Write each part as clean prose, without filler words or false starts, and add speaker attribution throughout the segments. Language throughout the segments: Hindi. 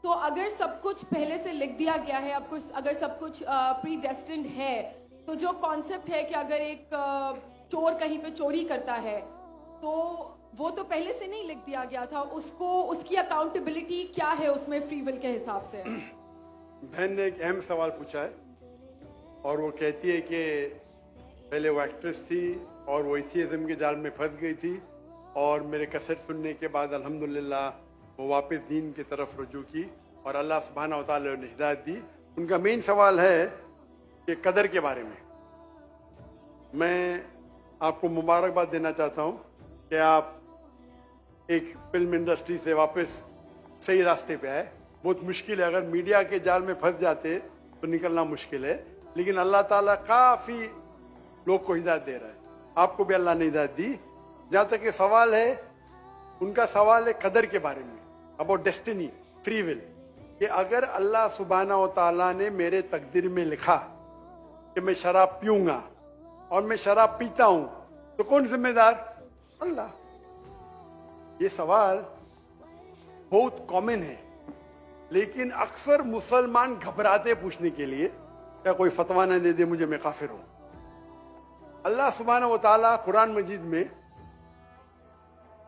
Speaker 1: तो अगर सब कुछ पहले से लिख दिया गया है, अब कुछ अगर सब कुछ प्री डेस्टिन्ड है, तो जो कॉन्सेप्ट है कि अगर एक चोर कहीं पे चोरी करता है तो वो तो पहले से नहीं लिख दिया गया था, उसको उसकी अकाउंटेबिलिटी क्या है उसमें फ्री विल के हिसाब से?
Speaker 2: बहन ने एक अहम सवाल पूछा है और वो कहती है कि पहले वो एक्ट्रेस थी और वो एथियज्म के जाल में फंस गई थी और मेरे कैसेट सुनने के बाद अल्हम्दुलिल्लाह वो वापस दीन की तरफ रुजू की और अल्लाह सुब्हानहू व तआला ने हिदायत दी। उनका मेन सवाल है कि कदर के बारे में। मैं आपको मुबारकबाद देना चाहता हूँ कि आप एक फिल्म इंडस्ट्री से वापस सही रास्ते पे आए। बहुत मुश्किल है, अगर मीडिया के जाल में फंस जाते तो निकलना मुश्किल है, लेकिन अल्लाह ताला काफी लोग को हिदायत दे रहा है। आपको भी अल्लाह ने हिदायत दी। जहां तक ये सवाल है, उनका सवाल है कदर के बारे में, अबाउट डेस्टिनी, फ्री विल, कि अगर अल्लाह सुब्हानहू व तआला ने मेरे तकदीर में लिखा कि मैं शराब पीऊंगा और मैं शराब पीता हूं तो कौन जिम्मेदार? अल्लाह। ये सवाल बहुत कॉमन है, लेकिन अक्सर मुसलमान घबराते पूछने के लिए, क्या कोई फतवा न दे दे मुझे, मैं काफिर हूं। अल्लाह सुब्हानहू व तआला कुरान मजीद में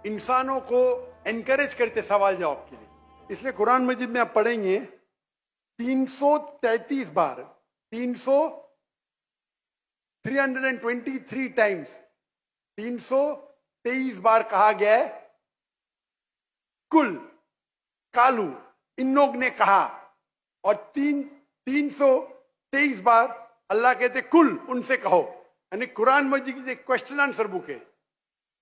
Speaker 2: इंसानों को एनकरेज करते सवाल जवाब के लिए, इसलिए कुरान मजीद में आप पढ़ेंगे 333 बार, 323 टाइम्स, 323 बार कहा गया है कुल, कालू, इन लोग ने कहा, और 323 बार अल्लाह कहते कुल, उनसे कहो। यानी कुरान मजीद की एक क्वेश्चन आंसर बुक है।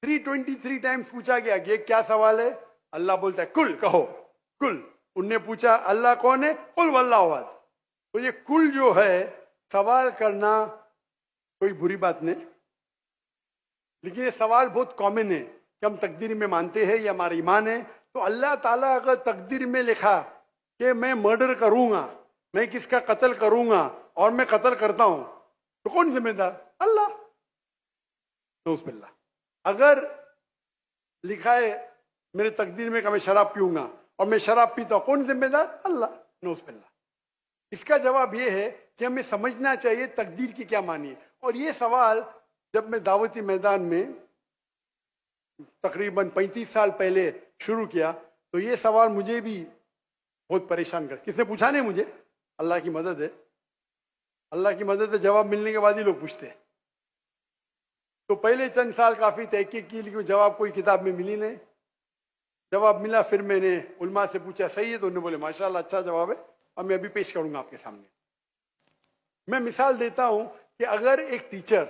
Speaker 2: 323 टाइम्स पूछा गया कि क्या सवाल है, अल्लाह बोलता है कुल, कहो कुल। उनने पूछा अल्लाह कौन है, कुल वल्लाहु अहद। तो ये कुल जो है, सवाल करना कोई बुरी बात नहीं, लेकिन ये सवाल बहुत कॉमन है कि हम तकदीर में मानते हैं, ये हमारा ईमान है। तो अल्लाह ताला अगर तकदीर में लिखा कि मैं मर्डर करूंगा, मैं किसका कत्ल करूंगा और मैं कत्ल करता हूं, तो कौन जिम्मेदार? अल्लाह। नऊज़ुबिल्लाह। अगर लिखा है मेरे तकदीर में कि मैं शराब पीऊंगा और मैं शराब पीता हूं, कौन जिम्मेदार? अल्लाह। नऊज़ुबिल्लाह। इसका जवाब यह है कि हमें समझना चाहिए तकदीर की क्या मानी है। और ये सवाल जब मैं दावती मैदान में तकरीबन 35 साल पहले शुरू किया, तो ये सवाल मुझे भी बहुत परेशान कर, किसने पूछा नहीं मुझे, अल्लाह की मदद है, अल्लाह की मदद है, जवाब मिलने के बाद ही लोग पूछते हैं। तो पहले चंद साल काफी तहकीक की, लेकिन जवाब कोई किताब में मिली नहीं। जवाब मिला, फिर मैंने उलमा से पूछा सही है, तो उन्होंने बोले माशाल्लाह अच्छा जवाब है, और मैं अभी पेश करूंगा आपके सामने। मैं मिसाल देता हूं कि अगर एक टीचर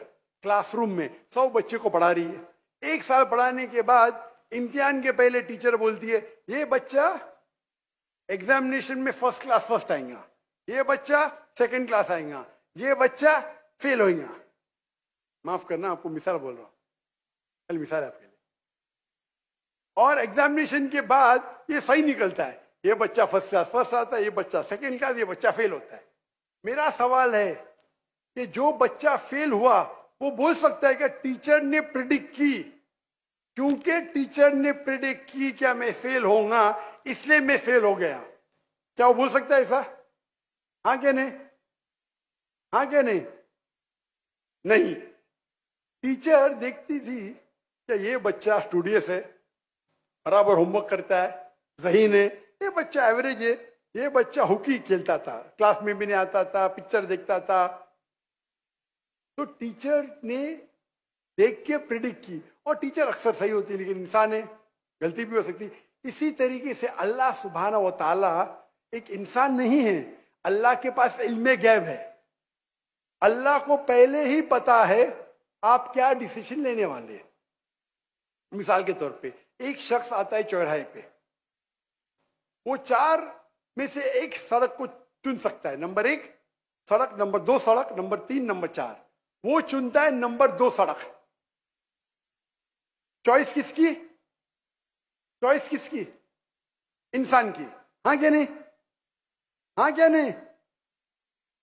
Speaker 2: क्लासरूम में 100 बच्चे को पढ़ा रही है, 1 साल पढ़ाने के बाद इम्तिहान के पहले टीचर बोलती है ये बच्चा एग्जामिनेशन में फर्स्ट क्लास फर्स्ट आएगा, ये बच्चा सेकंड क्लास आएगा, ये बच्चा फेल होगा। माफ करना, आपको मिसाल बोल रहा हूं, कल मिसाल है आपके लिए। और एग्जामिनेशन के बाद ये सही निकलता है, ये बच्चा फर्स्ट क्लास फर्स्ट आता है, ये बच्चा सेकंड क्लास, ये बच्चा फेल होता है। मेरा सवाल है कि जो बच्चा फेल हुआ वो बोल सकता है कि टीचर ने प्रिडिक्ट की, क्योंकि टीचर ने प्रिडिक्ट की क्या मैं फेल होऊंगा, इसलिए मैं फेल हो गया। क्या वो बोल सकता है ऐसा? हाँ क्या नहीं? हाँ क्या नहीं? नहीं। टीचर देखती थी कि ये बच्चा स्टूडियस है, बराबर होमवर्क करता है, ज़हीन है, ये बच्चा एवरेज है, ये बच्चा हॉकी खेलता था, क्लास में भी नहीं आता था, पिक्चर देखता था। तो टीचर ने देख के प्रिडिक्ट की, और टीचर अक्सर सही होती है, लेकिन इंसान है, गलती भी हो सकती। इसी तरीके से अल्लाह सुब्हानहू व तआला एक इंसान नहीं है, अल्लाह के पास इल्मे गैब है। अल्लाह को पहले ही पता है आप क्या डिसीजन लेने वाले हैं। मिसाल के तौर पे एक शख्स आता है चौराहे पे, वो 4 में से एक सड़क को चुन सकता है, नंबर 1 सड़क, नंबर 2 सड़क, नंबर 3, नंबर 4। वो चुनता है नंबर 2 सड़क। चॉइस किसकी? चॉइस किसकी? इंसान की। हाँ क्या नहीं? हाँ क्या नहीं?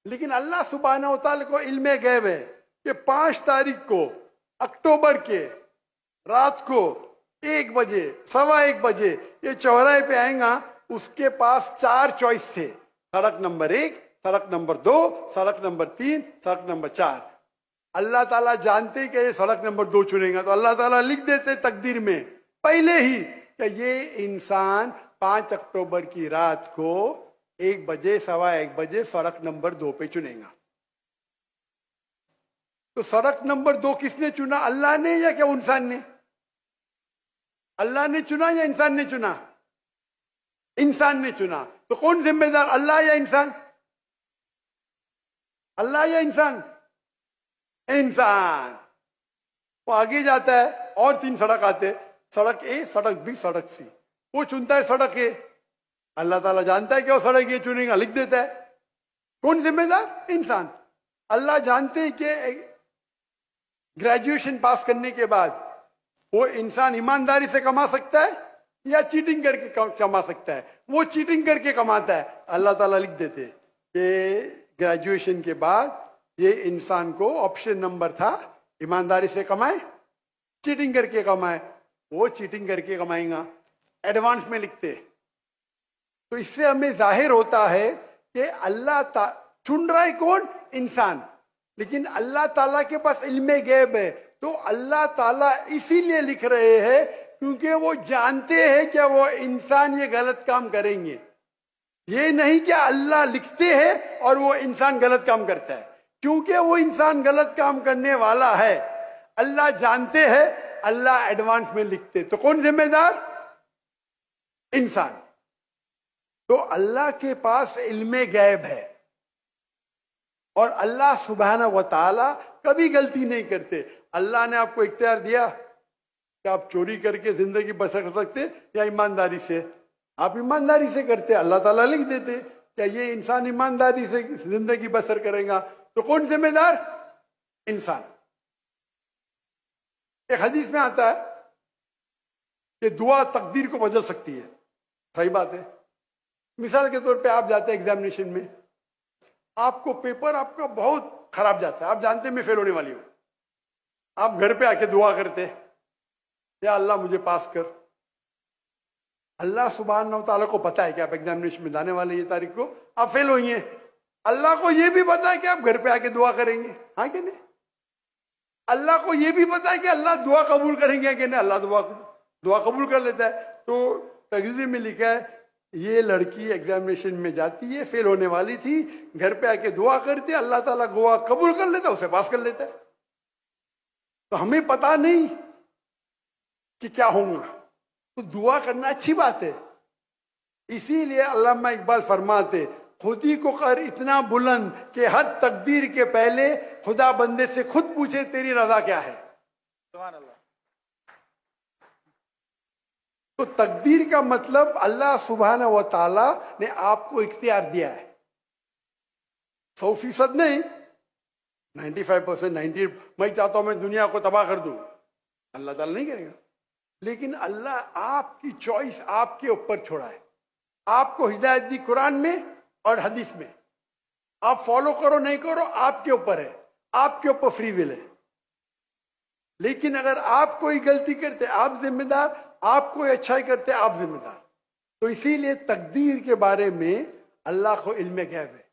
Speaker 2: लेकिन अल्लाह सुब्हानहू व तआला को इल्मे गैब है कि 5 तारीख को अक्टूबर के रात को 1 बजे, 1:15 बजे ये चौराहे पे आएगा, उसके पास 4 चॉइस थे, सड़क नंबर 1, सड़क नंबर 2, सड़क नंबर 3, सड़क नंबर 4। अल्लाह ताला जानते कि ये सड़क नंबर 2 चुनेगा, तो अल्लाह ताला लिख देते तकदीर में पहले ही कि ये इंसान 5 अक्टूबर की रात को 1 बजे, 1:15 बजे सड़क नंबर 2 पे चुनेगा। तो सड़क नंबर 2 किसने चुना, अल्लाह ने या क्या इंसान ने? अल्लाह ने चुना या इंसान ने चुना? इंसान ने चुना। तो कौन जिम्मेदार, अल्लाह या इंसान? अल्लाह या इंसान? इंसान। वो आगे जाता है और 3 सड़क आते, सड़क ए, सड़क बी, सड़क सी। वो चुनता है सड़क ए, अल्लाह ताला जानता है कि वो सड़क ये चुनेगा, लिख देता है। कौन जिम्मेदार? इंसान। अल्लाह जानते हैं कि ग्रेजुएशन पास करने के बाद वो इंसान ईमानदारी से कमा सकता है या चीटिंग करके कमा सकता है। वो चीटिंग करके कमाता है, अल्लाह ताला लिख देते कि ग्रेजुएशन के बाद ये इंसान को ऑप्शन नंबर था, ईमानदारी से कमाए, चीटिंग करके कमाए। वो चीटिंग करके कमाएगा, एडवांस में लिखते। तो इससे हमें जाहिर होता है कि अल्लाह चुन रहा है कौन? इंसान। लेकिन अल्लाह ताला के पास इल्मे गैब है, तो अल्लाह ताला इसीलिए लिख रहे हैं क्योंकि वो जानते हैं कि वो इंसान ये गलत काम करेंगे। ये नहीं कि अल्लाह लिखते हैं और वो इंसान गलत काम करता है। क्योंकि वो इंसान गलत काम करने वाला है, अल्लाह जानते हैं, अल्लाह एडवांस में लिखते। तो कौन जिम्मेदार? इंसान। तो अल्लाह के पास इल्मे गैब है और अल्लाह सुब्हाना व तआला कभी गलती नहीं करते। अल्लाह ने आपको इख्तियार दिया कि आप चोरी करके जिंदगी बसर कर सकते या ईमानदारी से। आप ईमानदारी से करते, अल्लाह ताला लिख देते क्या ये इंसान ईमानदारी से जिंदगी बसर करेगा। तो कौन जिम्मेदार? इंसान। एक हदीस में आता है कि दुआ तकदीर को बदल सकती है। सही बात है। मिसाल के तौर पे आप जाते हैं एग्जामिनेशन में, आपको पेपर आपका बहुत खराब जाता है, आप जानते हैं मैं फेल होने वाली हूं, आप घर पे आके दुआ करते या अल्लाह मुझे पास कर। अल्लाह सुब्हानहू व तआला को पता है कि आप एग्जामिनेशन में जाने वाले ये तारीख को आप फेल होंगे। अल्लाह को यह भी पता है कि आप घर पे आके दुआ करेंगे, हाँ कि नहीं? अल्लाह को यह भी पता है कि अल्लाह दुआ कबूल करेंगे कि नहीं। अल्लाह दुआ कबूल कर लेता है। तो तकदीर में लिखा है ये लड़की एग्जामिनेशन में जाती है, फेल होने वाली थी, घर पे आके दुआ करती है, अल्लाह ताला दुआ कबूल कर लेता है, उसे पास कर लेता है। तो हमें पता नहीं कि क्या होगा, तो दुआ करना अच्छी बात है। इसीलिए अल्लामा इकबाल फरमाते खुदी को कर इतना बुलंद कि हर तकदीर के पहले खुदा बंदे से खुद पूछे तेरी रजा क्या है। सुभान अल्लाह। तो तकदीर का मतलब अल्लाह सुब्हाना व तआला ने आपको इख्तियार दिया है। 100% नहीं, 95%, 90। मैं चाहता हूं मैं दुनिया को तबाह कर दूं, अल्लाह ताला नहीं करेगा। लेकिन अल्लाह आपकी चॉइस आपके ऊपर छोड़ा है। आपको हिदायत दी कुरान में और हदीस में, आप फॉलो करो नहीं करो आपके ऊपर है, आपके ऊपर फ्री विल है। लेकिन अगर आप कोई गलती करते आप जिम्मेदार, आप कोई अच्छाई करते आप जिम्मेदार। तो इसीलिए तकदीर के बारे में अल्लाह को इल्म गैब है।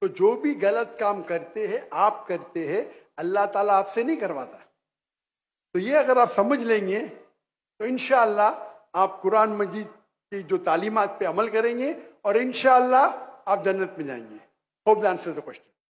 Speaker 2: तो जो भी गलत काम करते हैं आप करते हैं, अल्लाह ताला आपसे नहीं करवाता। तो ये अगर आप समझ लेंगे तो इंशाअल्लाह आप कुरान मजीद की जो तालीमात पे अमल करेंगे और इंशाअल्लाह आप जन्नत में जाएंगे। Hope the answer the question.